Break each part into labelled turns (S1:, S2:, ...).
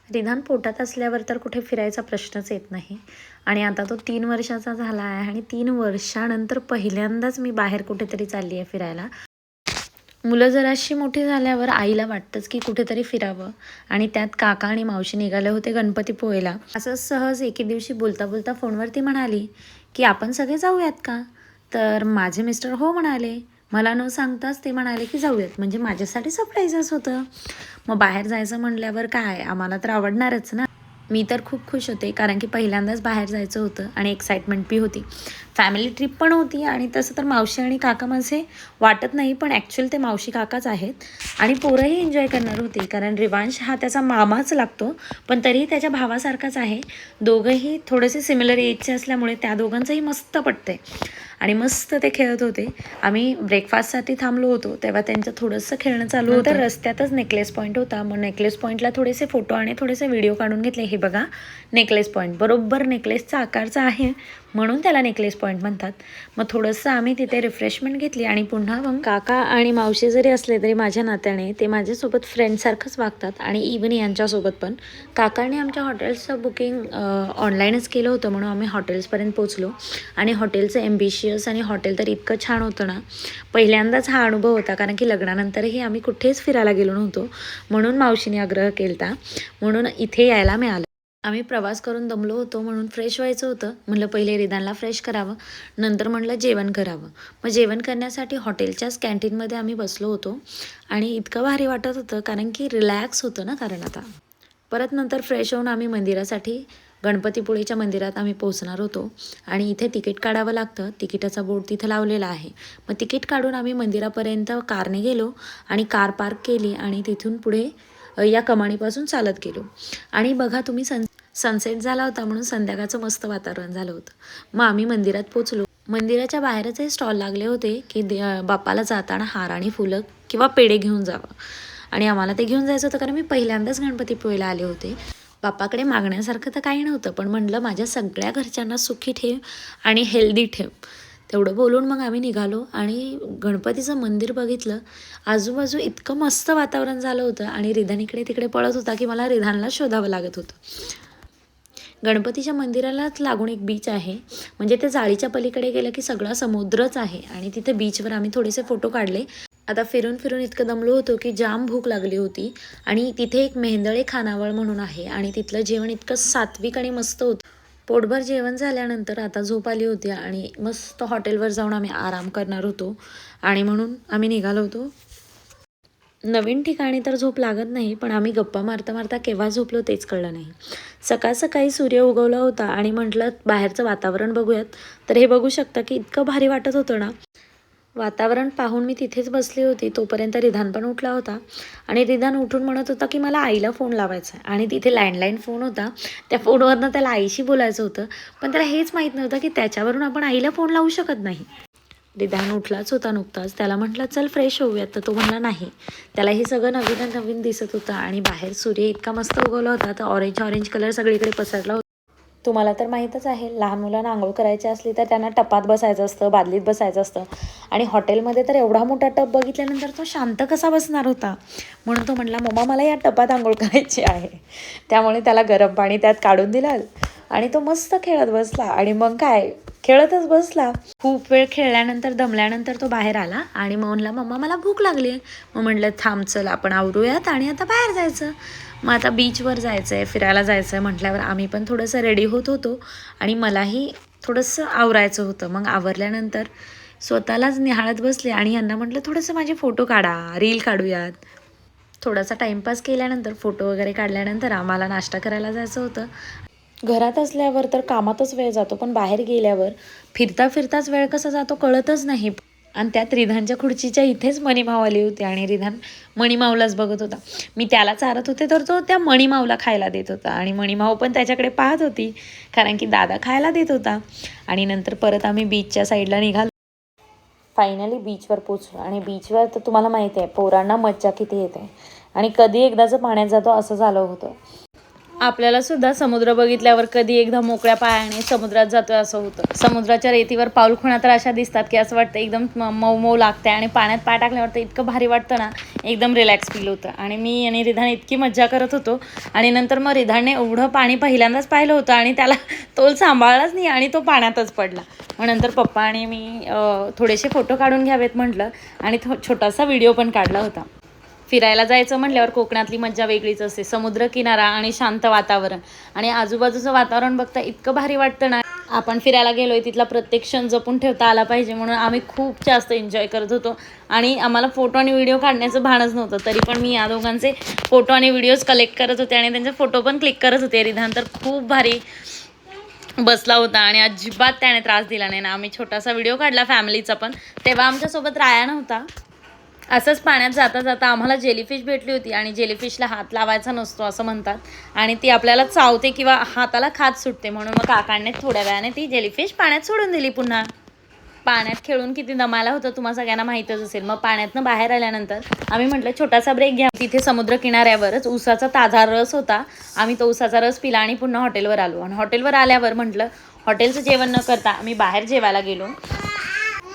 S1: रिधान पोटात असल्यावर तर कुठे फिरायचा प्रश्नच येत नाही. आणि आता तो 3 वर्षाचा झाला आहे आणि 3 वर्षानंतर पहिल्यांदाच मी बाहेर कुठेतरी चालली आहे फिरायला. मुलं जराशी मोठी झाल्यावर आईला वाटतंच की कुठेतरी फिरावं आणि त्यात काका आणि मावशी निघाले होते गणपतीपुळेला. असंच सहज एके दिवशी बोलता बोलता फोनवरती म्हणाली की आपण सगळे जाऊयात का? तर माझे मिस्टर हो म्हणाले. मला न सांगताच ते म्हणाले की जाऊयात. म्हणजे माझ्यासाठी सरप्राईजच होतं. मग बाहेर जायचं म्हटल्यावर काय, आम्हाला तर आवडणारच ना. मी तर खूप खुश होते कारण की पहिल्यांदाच बाहेर जायचं होतं आणि एक्साइटमेंट बी होती. फॅमिली ट्रिप पण होती आणि तसं तर मावशी आणि काका माझे वाटत नाही, पण ॲक्च्युअल ते मावशी काकाच आहेत. आणि पोरंही एन्जॉय करणार होती कारण रिवांश हा त्याचा मामाच लागतो, पण तरीही त्याच्या भावासारखाच आहे. दोघंही थोडेसे सिमिलर एजचे असल्यामुळे त्या दोघांचंही मस्त पटतंय आणि मस्त ते खेळत होते. आम्ही ब्रेकफास्टसाठी थांबलो होतो तेव्हा त्यांचं थोडंसं खेळणं चालू होतं. तर रस्त्यातच नेकलेस पॉईंट होता. मग नेकलेस पॉईंटला थोडेसे फोटो आणि थोडेसे व्हिडिओ काढून घेतले. हे बघा नेकलेस पॉईंट बरोबर नेकलेसचा आकारचा आहे म्हणून त्याला नेकलेस पॉईंट म्हणतात. मग थोडंसं आम्ही तिथे रिफ्रेशमेंट घेतली आणि पुन्हा मग काका आणि मावशी जरी असले तरी माझ्या नात्याने ते माझ्यासोबत फ्रेंडसारखंच वागतात. आणि इवन यांच्यासोबत पण काकाने आमच्या हॉटेल्सचं बुकिंग ऑनलाईनच केलं होतं म्हणून आम्ही हॉटेल्सपर्यंत पोचलो. आणि हॉटेलचं ॲम्बिशियस आणि हॉटेल तर इतकं छान होतं ना. पहिल्यांदाच हा अनुभव होता कारण की लग्नानंतरही आम्ही कुठेच फिरायला गेलो नव्हतो, म्हणून मावशीने आग्रह केला म्हणून इथे यायला मिळालं. आम्ही प्रवास करून दमलो होतो म्हणून फ्रेश व्हायचं होतं. म्हटलं पहिले रिधानला फ्रेश करावं, नंतर म्हटलं जेवण करावं. मग जेवण करण्यासाठी हॉटेलच्याच कॅन्टीनमध्ये आम्ही बसलो होतो आणि इतकं भारी वाटत होतं कारण की रिलॅक्स होतं ना. कारण आता परत नंतर फ्रेश होऊन आम्ही मंदिरासाठी गणपतीपुळेच्या मंदिरात आम्ही पोहोचणार होतो. आणि इथे तिकीट काढावं लागतं. तिकिटाचा बोर्ड तिथं लावलेला आहे. मग तिकीट काढून आम्ही मंदिरापर्यंत कारने गेलो आणि कार पार्क केली आणि तिथून पुढे या कमानीपासून चालत गेलो. आणि बघा तुम्ही सनसेट झाला होता म्हणून संध्याकाळचं मस्त वातावरण झालं होतं. मग आम्ही मंदिरात पोचलो. मंदिराच्या बाहेरच हे स्टॉल लागले होते की बाप्पाला जाताना हार आणि फुलं किंवा पेढे घेऊन जावं. आणि आम्हाला ते घेऊन जायचं होतं कारण मी पहिल्यांदाच गणपतीपुळेला आले होते. बाप्पाकडे मागण्यासारखं तर काही नव्हतं, पण म्हटलं माझ्या सगळ्या घरच्यांना सुखी ठेव आणि हेल्दी ठेव. तेवढं बोलून मग आम्ही निघालो आणि गणपतीचं मंदिर बघितलं. आजूबाजू इतकं मस्त वातावरण झालं होतं आणि रिधान इकडे तिकडे पळत होता की मला रिधानला शोधावं लागत होतं. गणपतीच्या मंदिरालाच लागून एक बीच आहे, म्हणजे ते जाळीच्या पलीकडे गेलं की सगळा समुद्रच आहे आणि तिथे बीचवर आम्ही थोडेसे फोटो काढले. आता फिरून फिरून इतकं दमलो होतो की जाम भूक लागली होती. आणि तिथे एक मेहेंदळे खानावळ म्हणून आहे आणि तिथलं जेवण इतकं सात्विक आणि मस्त होतं. पोटभर जेवण झाल्यानंतर आता झोप आली होती आणि मस्त हॉटेलवर जाऊन आम्ही आराम करणार होतो आणि म्हणून आम्ही निघालो होतो. नवीन ठिकाणी तर झोप लागत नाही, पण आम्ही गप्पा मारता मारता केव्हा झोपलो तेच कळलं नाही. सकाळ सकाळी सूर्य उगवला होता आणि म्हटलं बाहेरचं वातावरण बघूयात. तर हे बघू शकता की इतकं भारी वाटत होतं ना. वातावरण पाहून मी तिथेच बसली होती. तोपर्यंत रिधान पण उठला होता आणि रिधान उठून म्हणत होता की मला आईला फोन लावायचा आहे. आणि तिथे लँडलाईन फोन होता. त्या फोनवरनं त्याला आईशी बोलायचं होतं, पण त्याला हेच माहीत नव्हतं की त्याच्यावरून आपण आईला फोन लावू शकत नाही. रिधान उठलाच होता नुकताच. त्याला म्हटलं चल फ्रेश होऊयात, तर तो म्हणला नाही. त्याला हे सगळं नवीन नवीन दिसत होतं आणि बाहेर सूर्य इतका मस्त उगवला होता तर ऑरेंज ऑरेंज कलर सगळीकडे पसरला होता. तुम्हाला तर माहीतच आहे, लहान मुलांना आंघोळ करायची असली तर त्यांना टपात बसायचं असतं, बादलीत बसायचं असतं. आणि हॉटेलमध्ये तर एवढा मोठा टप बघितल्यानंतर तो शांत कसा बसणार होता. म्हणून तो म्हटला मम्मा मला या टपात आंघोळ करायची आहे. त्यामुळे त्याला गरम पाणी त्यात काढून दिलं आणि तो मस्त खेळत बसला. आणि मग काय, खेळतच बसला. खूप वेळ खेळल्यानंतर दमल्यानंतर तो बाहेर आला आणि मग म्हणला मम्मा मला भूक लागली. मग म्हटलं थांब चल आपण आवरूयात आणि आता बाहेर जायचं. मग आता बीचवर जायचं आहे, फिरायला जायचं आहे म्हटल्यावर आम्ही पण थोडंसं रेडी होत होतो आणि मलाही थोडंसं आवरायचं होतं. मग आवरल्यानंतर स्वतःलाच निहाळत बसले आणि यांना म्हटलं थोडंसं माझे फोटो काढा, रील काढूयात. थोडासा टाईमपास केल्यानंतर फोटो वगैरे काढल्यानंतर आम्हाला नाश्ता करायला जायचं होतं. घरात असल्यावर तर कामातच वेळ जातो, पण बाहेर गेल्यावर फिरता फिरताच वेळ कसा जातो कळतच नाही. आणि त्यात रिधानच्या खुर्चीच्या इथेच मणिमाव आली होती आणि रिधान मणिमावलाच बघत होता. मी त्याला चारत होते तर तो त्या मणिमावला खायला देत होता आणि मणिमाव पण त्याच्याकडे पाहत होती कारण की दादा खायला देत होता. आणि नंतर परत आम्ही बीचच्या साईडला निघालो. फायनली बीचवर पोचलो आणि बीचवर तर तुम्हाला माहिती आहे पोरांना मज्जा किती येते आणि कधी एकदाचं पाण्यात जातो असं झालं होतं. आपल्याला सुद्धा समुद्र बघितल्यावर कधी एकदा मोकळ्या पायाने समुद्रात जातोय असं होतं. समुद्राच्या रेतीवर पाऊल खुणा तर अशा दिसतात की असं वाटतं एकदम मऊ मऊ लागते आणि पाण्यात पाय टाकल्यावर तर इतकं भारी वाटतं ना, एकदम रिलॅक्स फील होतं. आणि मी आणि रिधान इतकी मज्जा करत होतो. आणि नंतर मग रिधानने एवढं पाणी पहिल्यांदाच पाहिलं होतं आणि त्याला तोल सांभाळलाच नाही आणि तो पाण्यातच पडला. मग नंतर पप्पा आणि मी थोडेसे फोटो काढून घ्यावेत म्हटलं आणि छोटासा व्हिडिओ पण काढला होता. फिरायला जायचं म्हटल्यावर कोकणातली मज्जा वेगळीच असते. समुद्र किनारा आणि शांत वातावरण आणि आजूबाजूचं वातावरण बघता इतकं भारी वाटतं ना. आपण फिरायला गेलोय तिथला प्रत्येक क्षण जपून ठेवता आला पाहिजे म्हणून आम्ही खूप जास्त एन्जॉय करत होतो. आणि आम्हाला फोटो आणि व्हिडिओ काढण्याचं भानच नव्हतं, तरी पण मी या दोघांचे फोटो आणि व्हिडिओज कलेक्ट करत होते आणि त्यांचे फोटो पण क्लिक करत होते. रिधान तर खूप भारी बसला होता आणि अजिबात त्याने त्रास दिला नाही ना. आम्ही छोटासा व्हिडिओ काढला फॅमिलीचा पण, तेव्हा आमच्यासोबत राया नव्हता. असंच पाण्यात जाता जाता आम्हाला जेलीफिश भेटली होती आणि जेलीफिशला हात लावायचा नसतो असं म्हणतात आणि ती आपल्याला चावते किंवा हाताला खाज सुटते, म्हणून मग काकांनी थोड्या वेळाने ती जेलीफिश पाण्यात सोडून दिली. पुन्हा पाण्यात खेळून किती दमायला होतं तुम्हाला सगळ्यांना माहीतच असेल. मग पाण्यातनं बाहेर आल्यानंतर आम्ही म्हटलं छोटासा ब्रेक घ्या. तिथे समुद्र किनाऱ्यावरच उसाचा ताजा रस होता. आम्ही तो उसाचा रस पिला आणि पुन्हा हॉटेलवर आलो. आणि हॉटेलवर आल्यावर म्हटलं हॉटेलचं जेवण न करता आम्ही बाहेर जेवायला गेलो.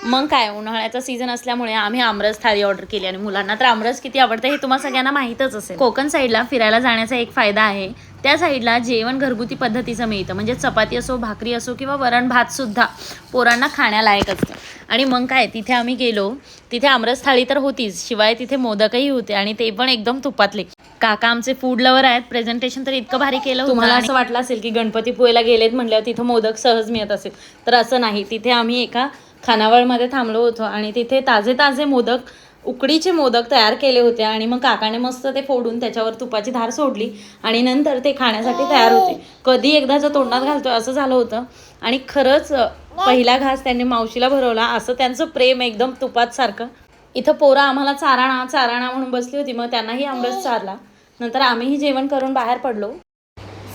S1: मग काय, उन्हाळ्याचा सीझन असल्यामुळे आम्ही आमरस थाळी ऑर्डर केली आणि मुलांना तर आमरस किती आवडतं हे तुम्हाला सगळ्यांना माहीतच असेल. कोकण साईडला फिरायला जाण्याचा एक फायदा आहे, त्या साईडला जेवण घरगुती पद्धतीचं मिळतं. म्हणजे चपाती असो, भाकरी असो किंवा वरण भातसुद्धा पोरांना खाण्यालायक असतं. आणि मग काय, तिथे आम्ही गेलो, तिथे आमरस थाळी तर होतीच, शिवाय तिथे मोदकही होते आणि ते पण एकदम तुपातले. काका आमचे फूड लवर आहेत. प्रेझेंटेशन तर इतकं भारी केलं. तुम्हाला असं वाटलं असेल की गणपतीपुळेला गेलेत म्हटल्यावर तिथं मोदक सहज मिळत असेल, तर असं नाही. तिथे आम्ही एका खानावळमध्ये थांबलो होतो आणि तिथे ताजे ताजे मोदक, उकडीचे मोदक तयार केले होते. आणि मग काकाने मस्त ते फोडून त्याच्यावर तुपाची धार सोडली आणि नंतर ते खाण्यासाठी तयार होते. कधी एकदाचं तोंडात घालतोय असं झालं होतं. आणि खरंच पहिला घास त्यांनी मावशीला भरवला, असं त्यांचं प्रेम एकदम तुपात सारखं. इथं पोरं आम्हाला चाराणा चाराणा म्हणून बसली होती, मग त्यांनाही आमरस चारला. नंतर आम्हीही जेवण करून बाहेर पडलो.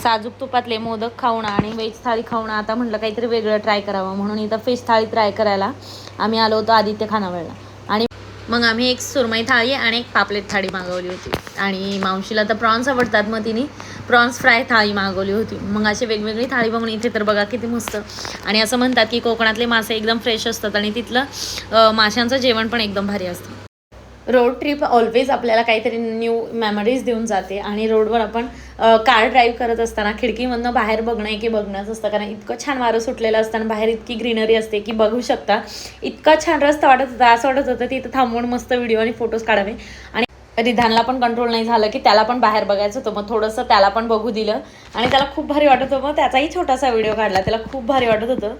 S1: साजूक तुपातले मोदक खाऊन आणि व्हेज थाळी खाऊन आता म्हटलं काहीतरी वेगळं ट्राय करावं, म्हणून इथं फिश थाळी ट्राय करायला आम्ही आलो होतो आदित्य खानावळला. आणि मग आम्ही एक सुरमई थाळी आणि एक पापलेट थाळी मागवली होती. आणि मावशीला तर प्रॉन्स आवडतात, मग तिने प्रॉन्स फ्राय थाळी मागवली होती. मग अशी वेगवेगळी थाळी बघून इथे तर बघा किती मस्त. आणि असं म्हणतात की कोकणातले मासे एकदम फ्रेश असतात आणि तिथलं माशांचं जेवण पण एकदम भारी असतं. रोड ट्रिप ऑलवेज आपल्याला काहीतरी न्यू मेमरीज देऊन जाते. आणि रोडवर आपण कार ड्राईव्ह करत असताना खिडकीमधनं बाहेर बघणं की बघणंच असतं, कारण इतकं छान वारं सुटलेलं असताना बाहेर इतकी ग्रीनरी असते की बघू शकता. इतका छान रस्ता वाटत होता, असं वाटत होतं तिथं थांबवून मस्त व्हिडिओ आणि फोटोज काढावे. आणि रिधानला पण कंट्रोल नाही झालं की त्याला पण बाहेर बघायचं होतं, मग थोडंसं त्याला पण बघू दिलं आणि त्याला खूप भारी वाटत होतं. मग त्याचाही छोटासा व्हिडिओ काढला. त्याला खूप भारी वाटत होतं.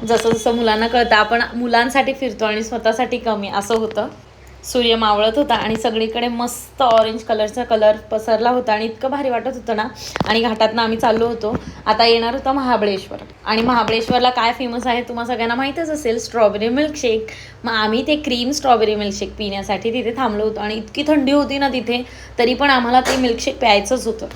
S1: जसं जसं मुलांना कळतं आपण मुलांसाठी फिरतो आणि स्वतःसाठी कमी, असं होतं. सूर्य मावळत होता आणि सगळीकडे मस्त ऑरेंज कलरचा कलर पसरला होता आणि इतकं भारी वाटत होतं ना. आणि घाटातनं आम्ही चाललो होतो. आता येणार होतं महाबळेश्वर. आणि महाबळेश्वरला काय फेमस आहे तुम्हाला सगळ्यांना माहीतच असेल, स्ट्रॉबेरी मिल्कशेक. मग आम्ही ते क्रीम स्ट्रॉबेरी मिल्कशेक पिण्यासाठी तिथे थांबलो होतो. आणि इतकी थंडी होती ना तिथे, तरी पण आम्हाला ते मिल्कशेक प्यायचंच होतं.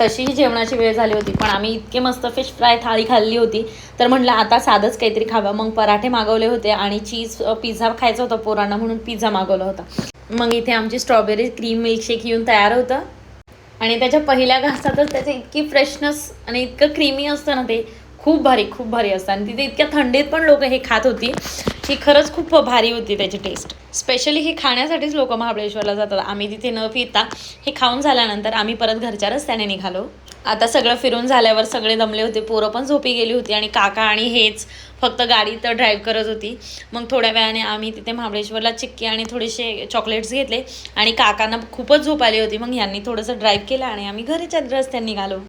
S1: तशीही जेवणाची वेळ झाली होती, पण आम्ही इतके मस्त फिश फ्राय थाळी खाल्ली होती, तर म्हटलं आता साधंच काहीतरी खावं. मग पराठे मागवले होते आणि चीज पिझ्झा खायचा होता पोरांना, म्हणून पिझ्झा मागवला होता. मग इथे आमची स्ट्रॉबेरी क्रीम मिल्कशेक येऊन तयार होतं. आणि त्याच्या पहिल्या घासातच त्याचे इतकी फ्रेशनेस आणि इतकं क्रीमी असतं ना, ते खूप भारी असतं. आणि तिथे इतक्या थंडीत पण लोक हे खात होती, ही खरंच खूप भारी होती त्याची टेस्ट. स्पेशली हे खाण्यासाठीच लोक महाबळेश्वरला जातात. आम्ही तिथे न पिता हे खाऊन झाल्यानंतर आम्ही परत घरच्या रस्त्याने निघालो. आता सगळं फिरून झाल्यावर सगळे दमले होते, पोरं पण झोपी गेली होती आणि काका आणि हेच फक्त गाडी तर ड्राईव्ह करत होती. मग थोड्या वेळाने आम्ही तिथे महाबळेश्वरला चिक्की आणि थोडेसे चॉकलेट्स घेतले आणि काकांना खूपच झोप आली होती. मग यांनी थोडंसं ड्राईव्ह केलं आणि आम्ही घरच्या रस्त्याने निघालो.